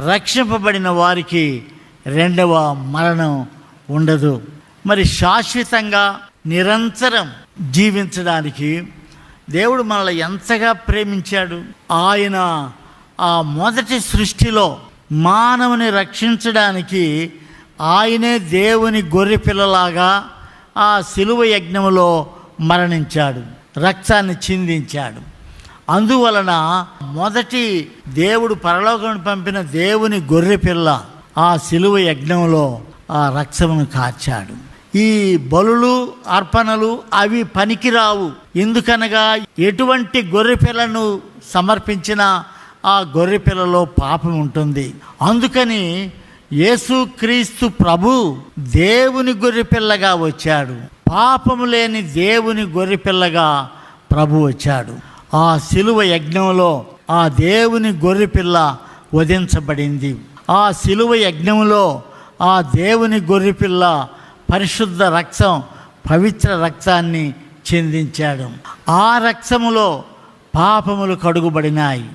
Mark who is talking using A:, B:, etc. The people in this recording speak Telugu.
A: రక్షింపబడిన వారికి రెండవ మరణం ఉండదు. మరి శాశ్వతంగా నిరంతరం జీవించడానికి దేవుడు మనల్ని ఎంతగా ప్రేమించాడు. ఆయన ఆ మొదటి సృష్టిలో మానవుని రక్షించడానికి ఆయనే దేవుని గొర్రెపిల్లలాగా ఆ సిలువ యజ్ఞములో మరణించాడు, రక్తాన్ని చిందించాడు. అందువలన మొదటి దేవుడు పరలోకం పంపిన దేవుని గొర్రెపిల్ల ఆ సిలువ యజ్ఞంలో ఆ రక్తమును కార్చాడు. ఈ బలులు అర్పణలు అవి పనికిరావు. ఎందుకనగా ఎటువంటి గొర్రెపిల్లను సమర్పించినా ఆ గొర్రెపిల్లలో పాపం ఉంటుంది. అందుకని యేసుక్రీస్తు ప్రభు దేవుని గొర్రెపిల్లగా వచ్చాడు. పాపము లేని దేవుని గొర్రెపిల్లగా ప్రభు వచ్చాడు. ఆ సిలువ యజ్ఞంలో ఆ దేవుని గొర్రెపిల్ల వధించబడింది. ఆ సిలువ యజ్ఞంలో ఆ దేవుని గొర్రెపిల్ల పరిశుద్ధ రక్తం, పవిత్ర రక్తాన్ని చిందించాడు. ఆ రక్తములో పాపములు కడుగుబడినాయి.